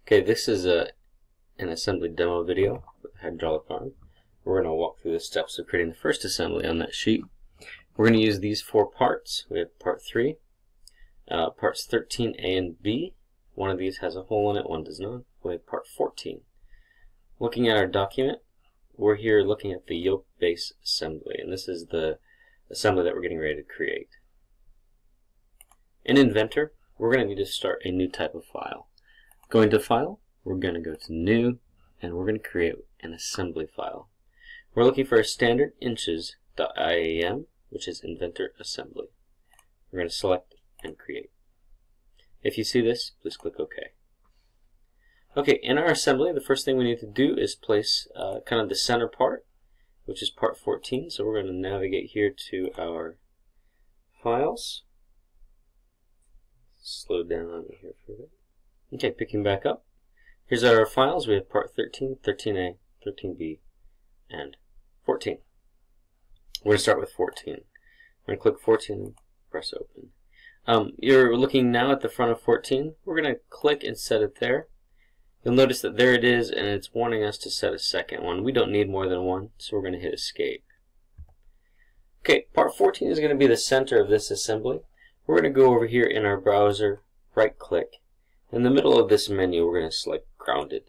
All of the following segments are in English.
Okay, this is an assembly demo video with a hydraulic arm. We're going to walk through the steps of creating the first assembly on that sheet. We're going to use these four parts. We have part 3, parts 13A and B. One of these has a hole in it, one does not. We have part 14. Looking at our document, we're here looking at the yoke base assembly, and this is the assembly that we're getting ready to create. In Inventor, we're going to need to start a new type of file. Going to File, we're going to go to New, and we're going to create an assembly file. We're looking for a standard inches.iam, which is Inventor Assembly. We're going to select and create. If you see this, please click OK. Okay, in our assembly, the first thing we need to do is place kind of the center part, which is part 14. So we're going to navigate here to our files. Slow down on me here for a bit. Okay, picking back up. Here's our files. We have part 13, 13A, 13B, and 14. We're going to start with 14. We're going to click 14 and press open. You're looking now at the front of 14. We're going to click and set it there. You'll notice that there it is, and it's wanting us to set a second one. We don't need more than one, so we're going to hit escape. Okay, part 14 is going to be the center of this assembly. We're going to go over here in our browser, right click. In the middle of this menu, we're going to select grounded.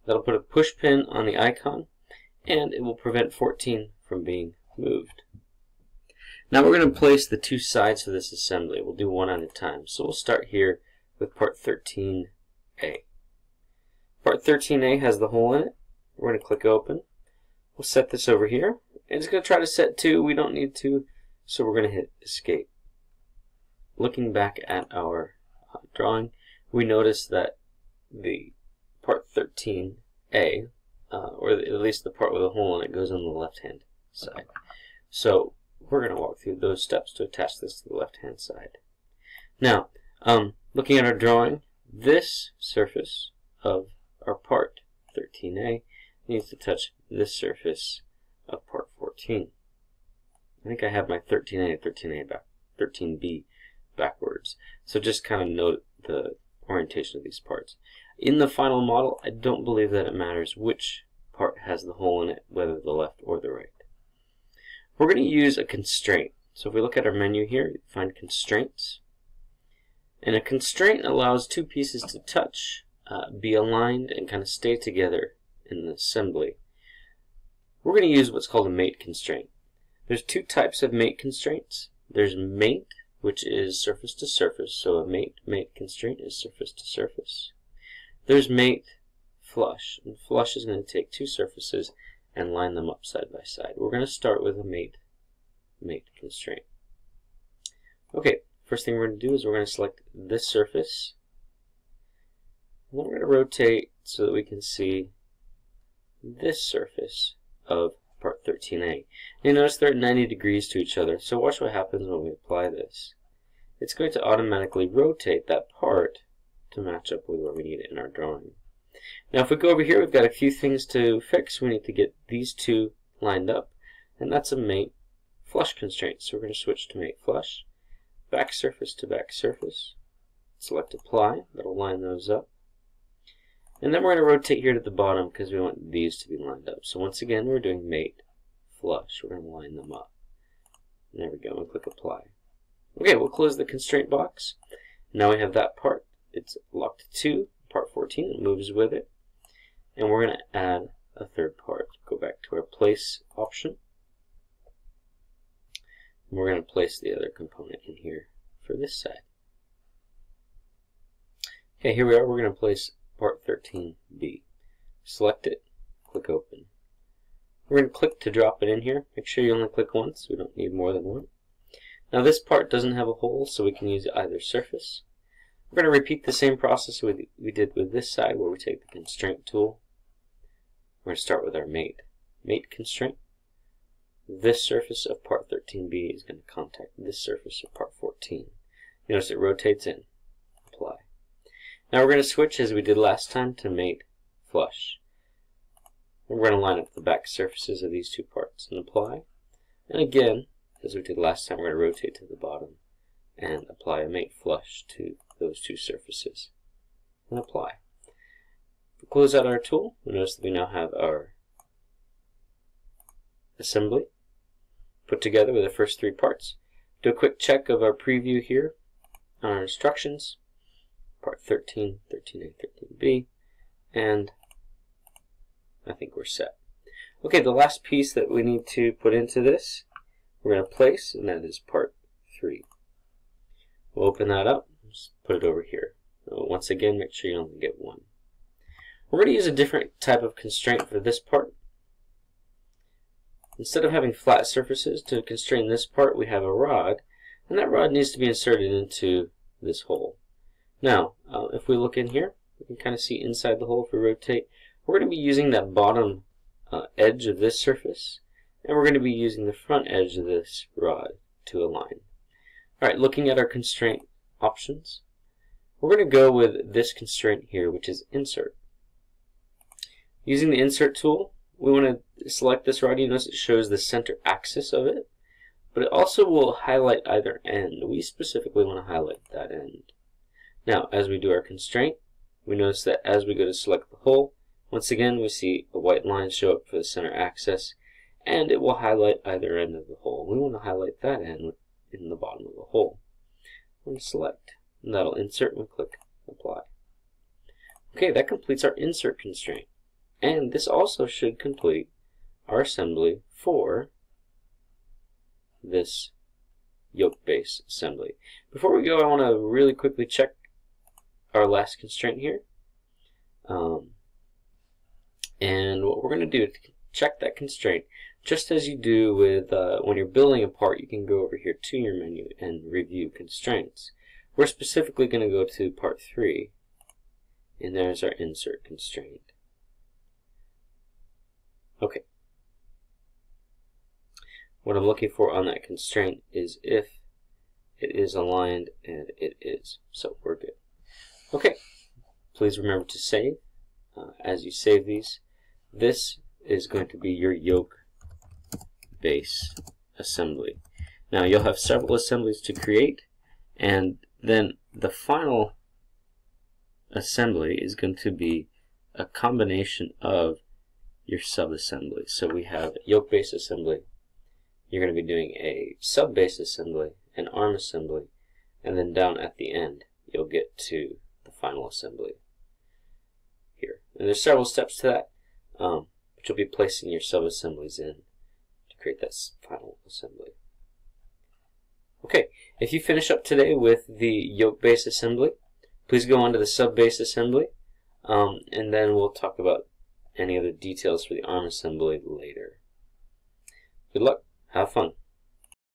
That'll put a push pin on the icon, and it will prevent 14 from being moved. Now we're going to place the two sides of this assembly. We'll do one at a time. So we'll start here with part 13A. Part 13A has the hole in it. We're going to click open. We'll set this over here. And it's going to try to set 2. We don't need to, so we're going to hit escape. Looking back at our drawing, we notice that the part 13A, or at least the part with a hole in it, goes on the left-hand side. So we're going to walk through those steps to attach this to the left-hand side. Now, looking at our drawing, this surface of our part 13A needs to touch this surface of part 14. I think I have my 13A and 13B backwards. So just kind of note the orientation of these parts. In the final model, I don't believe that it matters which part has the hole in it, whether the left or the right. We're going to use a constraint. So if we look at our menu here, you find constraints. And a constraint allows two pieces to touch, be aligned, and kind of stay together in the assembly. We're going to use what's called a mate constraint. There's two types of mate constraints. There's mate, which is surface to surface, so a mate constraint is surface to surface. There's mate flush, and flush is going to take two surfaces and line them up side by side. We're going to start with a mate constraint. Okay, first thing we're going to do is we're going to select this surface, and then we're going to rotate so that we can see this surface of part 13A. You notice they're at 90 degrees to each other, so watch what happens when we apply this. It's going to automatically rotate that part to match up with where we need it in our drawing. Now if we go over here, we've got a few things to fix. We need to get these two lined up, and that's a mate flush constraint. So we're going to switch to mate flush, back surface to back surface, select apply, that'll line those up. And then we're going to rotate here to the bottom because we want these to be lined up. So once again, we're doing mate flush. We're going to line them up. And there we go, and click apply. Okay, we'll close the constraint box. Now we have that part. It's locked to part 14. It moves with it. And we're going to add a third part. Go back to our place option. And we're going to place the other component in here for this side. Okay, here we are. We're going to place part 13B. Select it, click open. We're going to click to drop it in here. Make sure you only click once. We don't need more than one. Now this part doesn't have a hole, so we can use either surface. We're going to repeat the same process we did with this side, where we take the constraint tool. We're going to start with our mate constraint. This surface of part 13B is going to contact this surface of part 14. You notice it rotates in. Apply. Now we're going to switch, as we did last time, to mate flush. And we're going to line up the back surfaces of these two parts and apply. And again, as we did last time, we're going to rotate to the bottom and apply a mate flush to those two surfaces and apply. If we close out our tool, we notice that we now have our assembly put together with the first 3 parts. Do a quick check of our preview here on our instructions, part 13, 13A, 13B, and I think we're set. Okay, the last piece that we need to put into this, we're going to place, and that is part 3. We'll open that up, just put it over here. Once again, make sure you only get 1. We're going to use a different type of constraint for this part. Instead of having flat surfaces to constrain this part, we have a rod, and that rod needs to be inserted into this hole. Now, if we look in here, we can kind of see inside the hole if we rotate. We're going to be using that bottom edge of this surface, and we're going to be using the front edge of this rod to align. Alright, looking at our constraint options, we're going to go with this constraint here, which is insert. Using the insert tool, we want to select this rod. You notice it shows the center axis of it, but it also will highlight either end. We specifically want to highlight that end. Now, as we do our constraint, we notice that as we go to select the hole, once again we see a white line show up for the center axis, and it will highlight either end of the hole. We want to highlight that end in the bottom of the hole. We're going to select, and that'll insert, and we click apply. Okay, that completes our insert constraint. And this also should complete our assembly for this yoke base assembly. Before we go, I want to really quickly check our last constraint here. And what we're going to do is check that constraint. Just as you do with when you're building a part, you can go over here to your menu and review constraints. We're specifically going to go to part 3, and there's our insert constraint. Okay. What I'm looking for on that constraint is if it is aligned, and it is. So we're good. Okay. Please remember to save. As you save these, this is going to be your yoke base assembly. Now you'll have several assemblies to create, and then the final assembly is going to be a combination of your sub-assembly. So we have yoke base assembly, you're going to be doing a sub-base assembly, an arm assembly, and then down at the end you'll get to the final assembly here. And there's several steps to that, but you'll be placing your sub-assemblies in to create that final assembly. Okay, if you finish up today with the yoke base assembly, please go on to the sub-base assembly, and then we'll talk about any other details for the arm assembly later. Good luck. Have fun.